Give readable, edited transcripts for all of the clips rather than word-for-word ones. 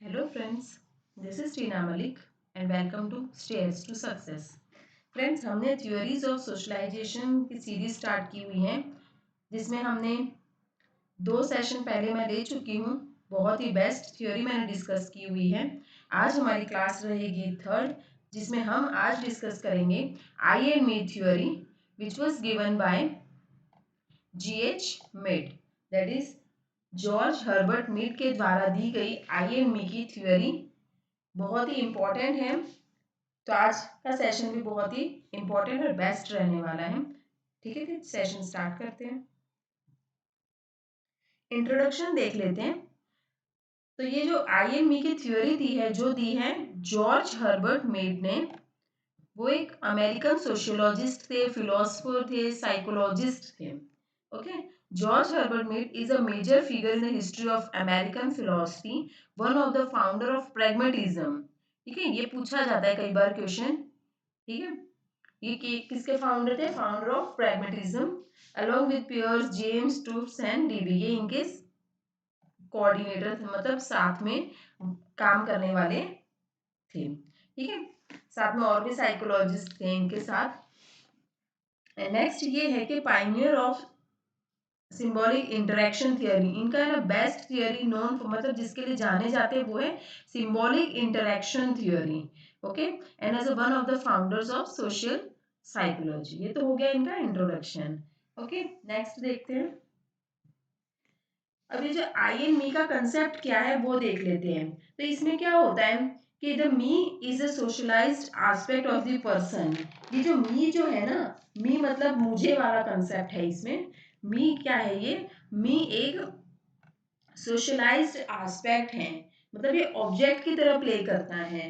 Hello friends, this is Tina Malik and welcome to Stairs to Success. Friends, हमने theories of socialisation की series start की हुई है जिसमें हमने 2 सेशन पहले मैं ले चुकी हूँ। बहुत ही बेस्ट थ्योरी मैंने डिस्कस की हुई है। आज हमारी क्लास रहेगी थर्ड, जिसमें हम आज डिस्कस करेंगे I and me theory which was given by G.H. Mead, that is George Herbert Mead के द्वारा दी गई आई एंड मी की थ्योरी बहुत ही इम्पोर्टेंट है। तो आज का सेशन भी बहुत ही इम्पोर्टेंट और बेस्ट रहने वाला है। ठीक है, फिर सेशन स्टार्ट करते हैं। इंट्रोडक्शन देख लेते हैं। तो ये जो आई एंड मी की थ्योरी दी है, जो दी है जॉर्ज हर्बर्ट मीड ने, वो एक अमेरिकन सोशियोलॉजिस्ट थे, फिलोसफर थे, साइकोलॉजिस्ट थे। Okay, George Herbert Mead is a major figure in the history of American philosophy, one of the founder of pragmatism. ठीक है, ये पूछा जाता है कई बार क्वेश्चन। ठीक है, ये किसके फाउंडर थे? Founder of pragmatism, along with Peirce, James, Tufts and Dewey. ये इनके कोऑर्डिनेटर थे, मतलब साथ में काम करने वाले थे। ठीक है, साथ में और भी साइकोलॉजिस्ट थे इनके साथ। नेक्स्ट ये है कि pioneer of symbolic interaction theory, इनका है ना बेस्ट थियरी नोन, मतलब जिसके लिए जाने जाते हैं वो है symbolic interaction theory. Okay, and as one of the founders of social psychology. ये तो हो गया इनका इंट्रोडक्शन। ओके, नेक्स्ट देखते हैं। अब ये जो आई एंड मी का कंसेप्ट क्या है वो देख लेते हैं। तो इसमें क्या होता है कि the me is a socialised aspect of the person. ये जो मी जो है ना, मी मतलब मुझे वाला कंसेप्ट है इसमें। मी क्या है? ये मी एक सोशलाइज्ड एस्पेक्ट है, मतलब ये ऑब्जेक्ट की तरह प्ले करता है,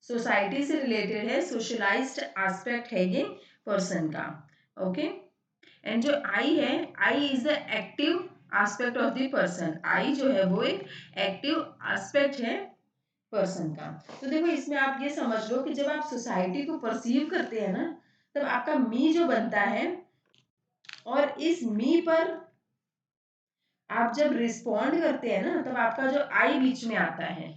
सोसाइटी से रिलेटेड है, सोशलाइज्ड एस्पेक्ट है ये पर्सन का। ओके, एंड जो आई है, I is the active aspect of the person. I जो है वो एक एक्टिव एस्पेक्ट है पर्सन का। तो देखो, इसमें आप ये समझ लो कि जब आप सोसाइटी को परसीव करते हैं ना, तब आपका मी जो बनता है, और इस मी पर आप जब रिस्पॉन्ड करते हैं ना, तब आपका जो आई बीच में आता है।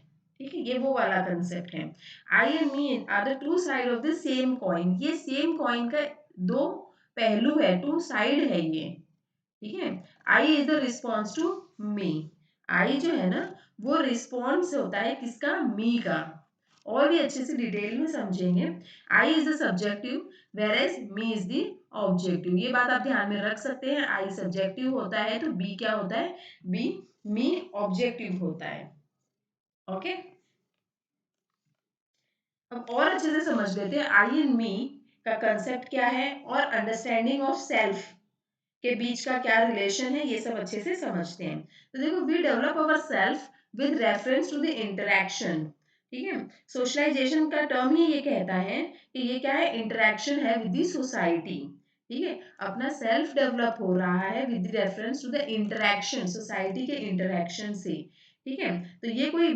ठीक है, ये वो वाला कंसेप्ट है। I and me are the two side of the same coin. ये सेम कॉइन का दो पहलू है, टू साइड है ये। ठीक है, I is the response to me. I जो है ना, वो रिस्पॉन्स होता है किसका? मी का। और भी अच्छे से डिटेल में समझेंगे। I is the subjective, whereas me is the objective. ये बात आप ध्यान में रख सकते हैं। आई सब्जेक्टिव होता है तो बी क्या होता है? बी मी ऑब्जेक्टिव होता है। ओके, अब और अच्छे से समझ लेते हैं आई एंड मी का कंसेप्ट क्या है और अंडरस्टैंडिंग ऑफ सेल्फ के बीच का क्या रिलेशन है, ये सब अच्छे से समझते हैं। तो देखो, we develop our self with reference to the interaction. ठीक है, सोशलाइजेशन का टर्म ही ये कहता है कि ये क्या है? इंटरेक्शन है विद द सोसाइटी। ठीक है, अपना सेल्फ डेवलप हो रहा है with reference to the interaction, society के इंटरेक्शन से। ठीक है, तो ये कोई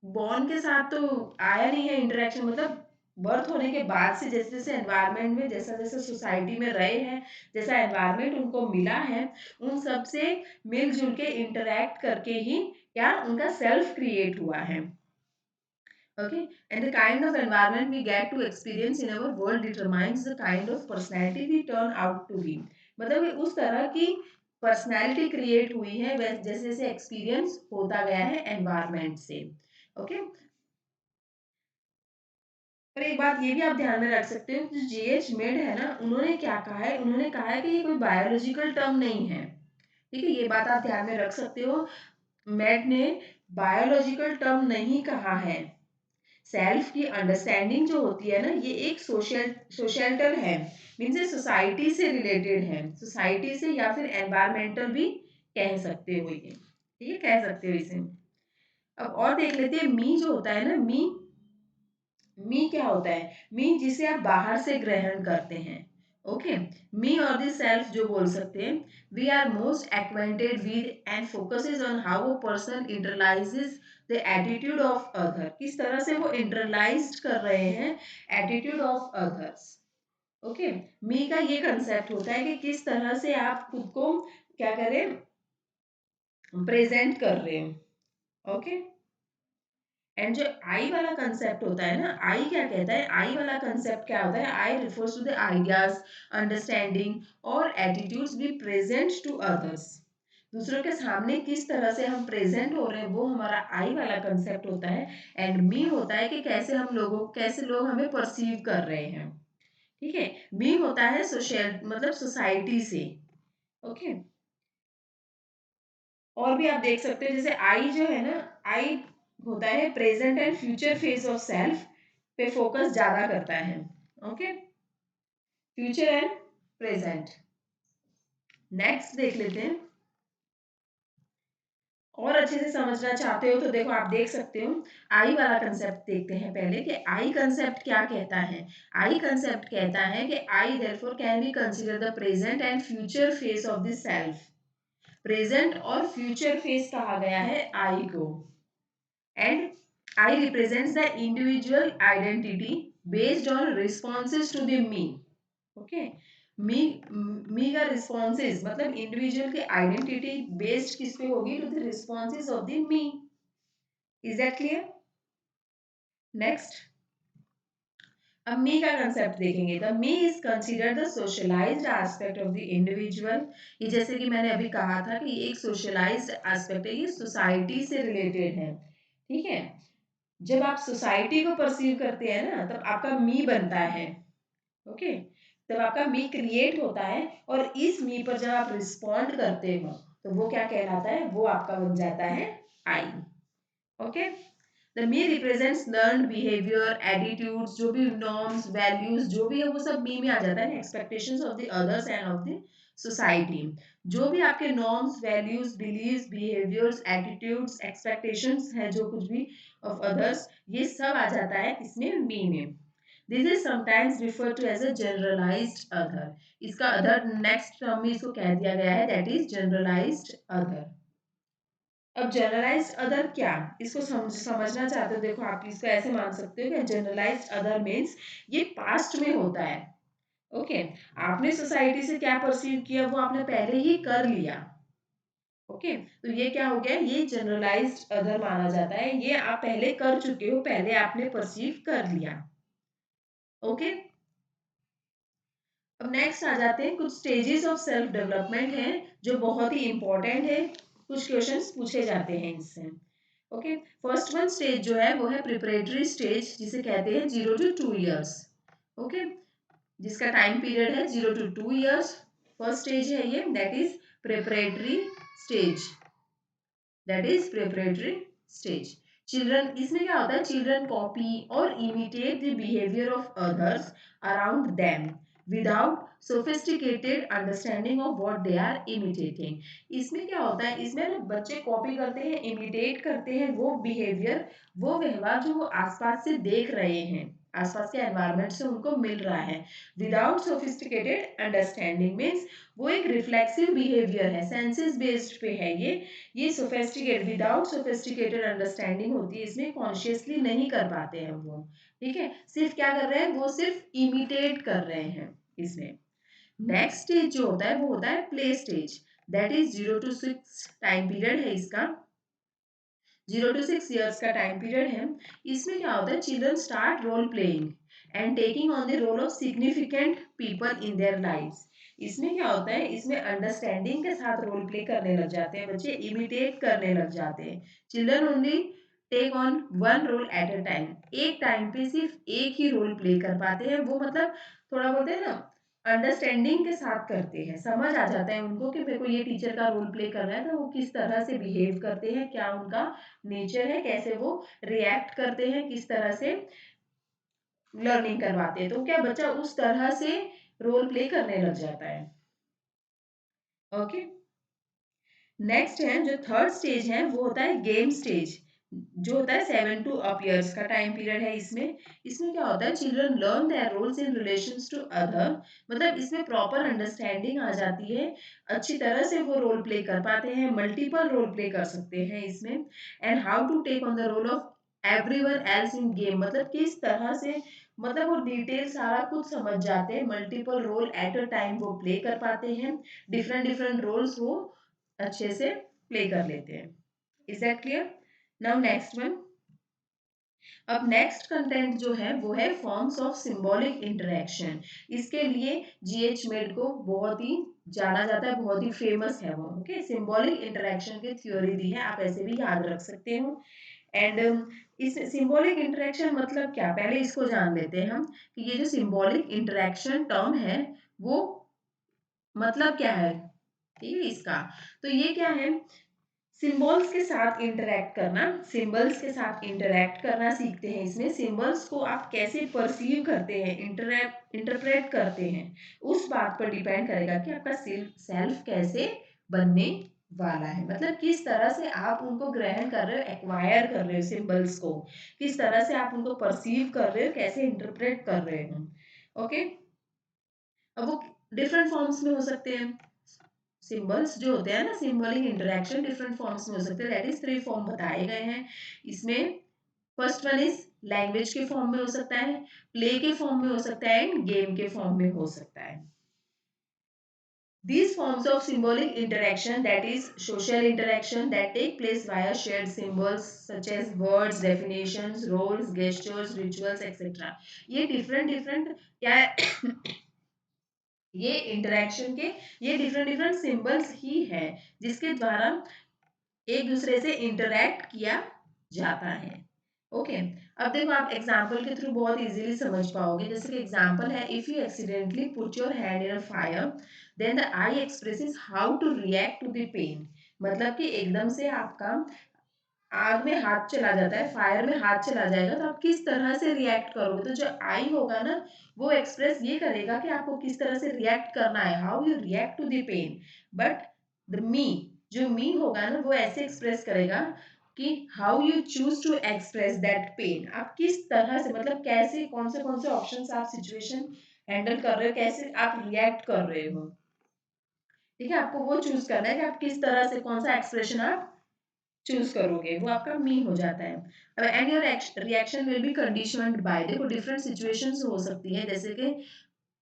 बॉर्न के साथ तो आया नहीं है इंटरेक्शन, मतलब बर्थ होने के बाद से जैसे जैसे एनवायरनमेंट में, जैसा जैसे सोसाइटी में रहे हैं, जैसा एनवायरनमेंट उनको मिला है, उन सब से मिलजुल के इंटरेक्ट करके ही क्या उनका सेल्फ क्रिएट हुआ है। Okay, and the kind of environment we get to experience in our world determines the kind of personality we turn out to be. मतलब कि उस तरह की पर्सनैलिटी क्रिएट हुई है जैसे जैसे एक्सपीरियंस होता गया है एनवायरनमेंट से। ओके, पर एक बात ये भी आप ध्यान में रख सकते हो कि G.H. मिड है ना, उन्होंने क्या कहा है? उन्होंने कहा है कि ये कोई बायोलॉजिकल टर्म नहीं है। ठीक है, ये बात आप ध्यान में रख सकते हो। मेड ने बायोलॉजिकल टर्म नहीं कहा है। सेल्फ की अंडरस्टैंडिंग जो होती है ना, ये एक सोशल है, मीन्स सोसाइटी से रिलेटेड है, सोसाइटी से या फिर एनवायरमेंटल भी कह सकते हो ये। ठीक है, कह सकते हो इसे। अब और देख लेते हैं मी जो होता है ना, मी मी क्या होता है? मी जिसे आप बाहर से ग्रहण करते हैं। ओके, मी और द सेल्फ जो बोल सकते हैं, we are most acquainted with and focuses on how a person internalizes the attitude of other. किस तरह से वो इंटरलाइज कर रहे हैं attitude of others. Okay, me का ये कंसेप्ट होता है कि किस तरह से आप खुद को क्या करें, प्रेजेंट कर रहे हैं। ओके, एंड जो आई वाला कंसेप्ट होता है ना, आई क्या कहता है, आई वाला कंसेप्ट क्या होता है, I refers to the ideas, understanding और attitudes be present to others. दूसरों के सामने किस तरह से हम प्रेजेंट हो रहे हैं वो हमारा आई वाला कंसेप्ट होता है। एंड मी होता है कि कैसे लोग हमें परसीव कर रहे हैं। ठीक है। मी होता है सोशल मतलब सोसाइटी से। ओके। और भी आप देख सकते हो जैसे आई जो है ना, आई होता है present and future phase of self पे फोकस ज्यादा करता है। Okay. Future and present. Next देख लेते हैं। और अच्छे से समझना चाहते हो तो देखो आप देख सकते हो, आई वाला कंसेप्ट देखते हैं पहले कि आई कंसेप्ट क्या कहता है। आई कंसेप्ट कहता है कि I therefore can be consider the present and future face of the self. Present और फ्यूचर फेस कहा गया है आई को। And I represents the individual identity based on responses to the me. Okay. मी का responses मतलब individual की identity based किस पे होगी, to the responses of the me. Is that clear? Next. अब मी का कंसेप्ट देखेंगे। The me is considered the socialised aspect of the individual. ये जैसे कि मैंने अभी कहा था कि ये एक सोशलाइज्ड एस्पेक्ट है, ये सोसाइटी से रिलेटेड है। ठीक है। जब आप सोसाइटी को परसीव करते हैं ना तब आपका मी बनता है। ओके। तब आपका मी क्रिएट होता है और इस मी पर जब आप रिस्पॉन्ड करते हो तो वो क्या कहलाता है, वो आपका बन जाता है I. Okay. The me represents learn behaviour, attitudes, जो भी नॉर्म्स वैल्यूज जो भी है वो सब मी में आ जाता है। Expectations of the others and of the society. जो भी आपके norms values beliefs behaviours attitudes expectations है जो कुछ भी ऑफ अदर्स, ये सब आ जाता है इसमें मी में। This is sometimes refer to as a generalised other. इसका अदर नेक्स्ट टर्म में इसको कह दिया गया है, दैट इज जनरलाइज्ड अदर। अब जनरलाइज्ड अदर क्या, इसको समझना चाहते हो, देखो आप इसको ऐसे मान सकते हो कि जनरलाइज्ड अदर मीन्स ये पास्ट में होता है। ओके। आपने सोसाइटी से क्या परसीव किया वो आपने पहले ही कर लिया। ओके। तो ये क्या हो गया, ये जनरलाइज्ड अदर माना जाता है, ये आप पहले कर चुके हो, पहले आपने परसीव कर लिया। ओके। अब नेक्स्ट आ जाते हैं, कुछ स्टेजेस ऑफ सेल्फ डेवलपमेंट हैं जो बहुत ही इंपॉर्टेंट है, कुछ क्वेश्चंस पूछे जाते हैं इससे। ओके। फर्स्ट वन स्टेज जो है वो है प्रिपरेटरी स्टेज, जिसे कहते हैं 0 to 2 years। ओके। जिसका टाइम पीरियड है 0 to 2 years। फर्स्ट स्टेज है ये, that is preparatory stage. That is preparatory stage. Children, इसमें क्या होता है, चिल्ड्रन कॉपी और imitate the behaviour of others around them without sophisticated understanding of what they are imitating. इसमें क्या होता है, इसमें ना बच्चे कॉपी करते हैं, इमिटेट करते हैं वो बिहेवियर, वो व्यवहार जो वो आसपास से देख रहे हैं, आसपास के एनवायरनमेंट से उनको मिल रहा है। विदाउट सोफिस्टिकेटेड अंडरस्टैंडिंग मीन्स वो एक रिफ्लेक्सिव बिहेवियर है, सेंसेस बेस्ड पे है ये सोफिस्टिकेट विदाउट सोफिस्टिकेटेड अंडरस्टैंडिंग होती है, इसमें कॉन्शियसली नहीं कर पाते हैं वो। ठीक है। सिर्फ क्या कर रहे हैं, वो सिर्फ इमिटेट कर रहे हैं इसमें। नेक्स्ट स्टेज जो होता है वो होता है play stage, that is 0 to 6 time period है इसका। 0 to 6 years का टाइम पीरियड है। इसमें क्या होता है, children start role playing and taking on the role of significant people in their lives. इसमें क्या होता है, इसमें अंडरस्टैंडिंग के साथ रोल प्ले करने लग जाते हैं बच्चे, इमिटेट करने लग जाते हैं। Children only take on one role at a time, एक टाइम पे सिर्फ एक ही रोल प्ले कर पाते हैं वो, मतलब थोड़ा बोलते हैं ना अंडरस्टैंडिंग के साथ करते हैं, समझ आ जाता है उनको कि मेरे को ये टीचर का रोल प्ले करना है, तो वो किस तरह से बिहेव करते हैं, क्या उनका नेचर है, कैसे वो रिएक्ट करते हैं, किस तरह से लर्निंग करवाते हैं, तो क्या बच्चा उस तरह से रोल प्ले करने लग जाता है। ओके। नेक्स्ट है जो थर्ड स्टेज है वो होता है गेम स्टेज, जो होता है 7 to 8 years का टाइम पीरियड है इसमें। इसमें क्या होता है, children learn their roles in relations to other, मतलब इसमें प्रॉपर अंडरस्टैंडिंग आ जाती है, अच्छी तरह से वो रोल प्ले कर पाते हैं, मल्टीपल रोल प्ले कर सकते हैं इसमें। And how to take on the role of everyone else in game, मतलब किस तरह से, मतलब वो डिटेल सारा कुछ समझ जाते हैं, multiple role at a time वो प्ले कर पाते हैं, डिफरेंट डिफरेंट रोल्स वो अच्छे से प्ले कर लेते हैं। Is that clear? Now next one. अब नेक्स्ट कंटेंट जो है वो है फॉर्म्स ऑफ सिंबॉलिक इंटरेक्शन। इसके लिए जीएच मेड को बहुत ही जाना जाता है, बहुत ही फेमस है वो। ओके, सिंबॉलिक इंटरेक्शन की थ्योरी दी है, आप ऐसे भी याद रख सकते हो। एंड इस सिंबॉलिक इंटरेक्शन मतलब क्या, पहले इसको जान लेते हैं हम कि ये जो सिंबॉलिक इंटरेक्शन टर्म है वो मतलब क्या है। ठीक है इसका, तो ये क्या है, सिंबल्स के साथ इंटरेक्ट करना, सिंबल्स के साथ इंटरेक्ट करना सीखते हैं। इसमें सिंबल्स को आप कैसे परसीव करते हैं, इंटरप्रेट करते हैं, उस बात पर डिपेंड करेगा कि आपका सेल्फ कैसे बनने वाला है। मतलब किस तरह से आप उनको ग्रहण कर रहे हो, एक्वायर कर रहे हो सिंबल्स को, किस तरह से आप उनको परसीव कर रहे हो, कैसे इंटरप्रेट कर रहे हो। ओके, अब वो डिफरेंट फॉर्म्स में हो सकते हैं। सिंबल्स जो होते हैं ना, सिंबलिक इंटरेक्शन डिफरेंट फॉर्म्स में हो सकते हैं। दैट इज 3 फॉर्म बताए गए हैं इसमें। फर्स्ट वन इज लैंग्वेज के फॉर्म में हो सकता है, प्ले के फॉर्म में हो सकता है, एंड गेम के फॉर्म में हो सकता है। These forms of symbolic interaction, that is social interaction, that take place via shared symbols such as words, definitions, roles, gestures, rituals, etc. ये different different क्या है ये इंटरेक्शन के ये डिफरेंट डिफरेंट सिंबल्स ही है जिसके द्वारा एक दूसरे से इंटरैक्ट किया जाता है। ओके, अब देखो आप एग्जाम्पल के थ्रू बहुत इजीली समझ पाओगे। जैसे कि एग्जाम्पल है, if you accidentally put your hand in a fire then the I expresses how to react to the pain. मतलब कि एकदम से आपका आग में हाथ चला जाता है, फायर में हाथ चला जाएगा, तो आप किस तरह से रिएक्ट करोगे। तो जो आई होगा ना वो एक्सप्रेस ये करेगा कि आपको किस तरह से रिएक्ट करना है, how you react to the pain. But the me, जो मी होगा ना वो ऐसे एक्सप्रेस करेगा कि how you choose to express that pain. आप किस तरह से, मतलब कैसे, कौन से ऑप्शन आप सिचुएशन हैंडल कर रहे हो, कैसे आप रिएक्ट कर रहे हो। ठीक है, आपको वो चूज करना है कि आप किस तरह से, कौन सा एक्सप्रेशन आप चूज करोगे, वो आपका मी हो जाता है। अब and your reaction will be conditioned by, देखो डिफरेंट सिचुएशंस हो सकती है। जैसे कि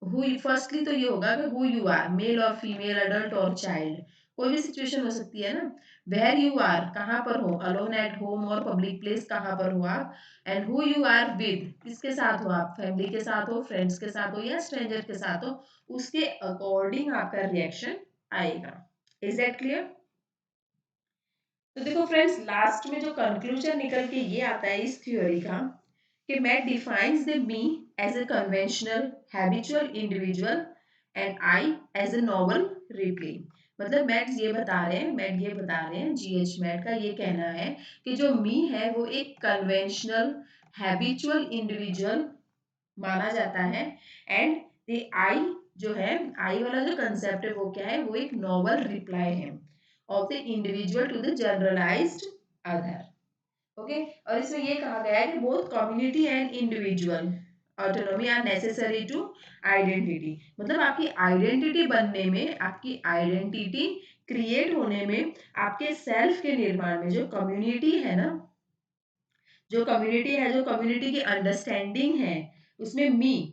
हु, फर्स्टली तो ये होगा कि हु यू आर, मेल और फीमेल, अडल्ट और चाइल्ड, कोई भी सिचुएशन हो सकती है ना। वेयर यू आर, कहाँ पर हो, अलोन एट होम और पब्लिक प्लेस, कहाँ पर हो आप। And who you are with, किसके साथ हो आप, फैमिली के साथ हो, फ्रेंड्स के साथ हो या स्ट्रेंजर के साथ हो, उसके अकॉर्डिंग आपका रिएक्शन आएगा। Is that clear. तो देखो फ्रेंड्स, लास्ट में जो कंक्लूजन निकल के ये आता है इस थ्योरी का कि Mead defines the me as a conventional habitual individual and I as a novel reply. मतलब मैट ये बता रहे हैं, जीएच मैट का ये कहना है कि जो मी है वो एक कन्वेंशनल हैबिचुअल इंडिविजुअल माना जाता है, एंड द आई जो है, आई वाला जो कंसेप्ट है वो क्या है, वो एक नॉवल रिप्लाई है of the individual to the generalised other. Okay, और इसमें ये कहा गया है कि both community and individual autonomy are necessary to identity. मतलब आपकी आइडेंटिटी बनने में, आपकी आइडेंटिटी क्रिएट होने में, आपके सेल्फ के निर्माण में जो कम्युनिटी है ना, जो कम्युनिटी है, जो कम्युनिटी की अंडरस्टैंडिंग है, उसमें मी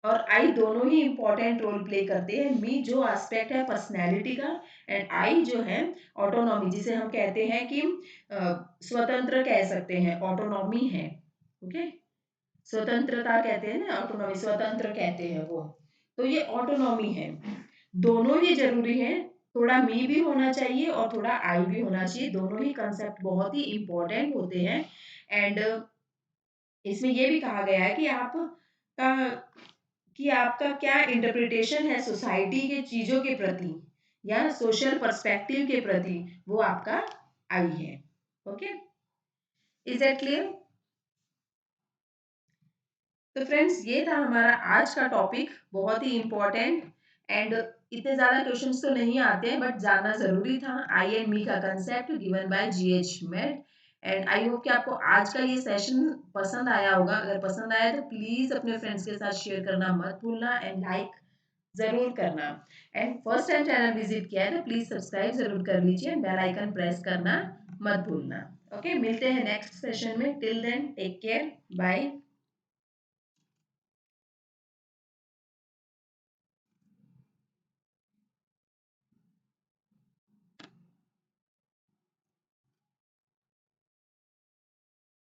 और आई दोनों ही इंपॉर्टेंट रोल प्ले करते हैं। मी जो एस्पेक्ट है पर्सनैलिटी का, एंड आई जो है ऑटोनॉमी, जिसे हम कहते हैं कि स्वतंत्र कह सकते हैं, ऑटोनॉमी है। ओके, स्वतंत्रता कहते हैं ना, ऑटोनॉमी स्वतंत्र कहते हैं वो। तो ये ऑटोनॉमी है, दोनों ही जरूरी है। थोड़ा मी भी होना चाहिए और थोड़ा आई भी होना चाहिए, दोनों ही कंसेप्ट बहुत ही इंपॉर्टेंट होते हैं। एंड इसमें ये भी कहा गया है कि आपका क्या इंटरप्रिटेशन है सोसाइटी के चीजों के प्रति या सोशल पर्सपेक्टिव के प्रति, वो आपका आई है। Okay, is that clear. तो फ्रेंड्स, ये था हमारा आज का टॉपिक, बहुत ही इंपॉर्टेंट। एंड इतने ज्यादा क्वेश्चंस तो नहीं आते हैं बट जानना जरूरी था। आई एंड मी का concept given by GH made. And I hope कि आपको आज का ये सेशन पसंद आया होगा। अगर पसंद आया तो प्लीज अपने फ्रेंड्स के साथ शेयर करना मत भूलना, एंड लाइक जरूर करना। And first time channel visit किया है तो प्लीज सब्सक्राइब जरूर कर लीजिए, बेल आइकन प्रेस करना मत भूलना। ओके, मिलते हैं नेक्स्ट सेशन में। Till then take care, bye.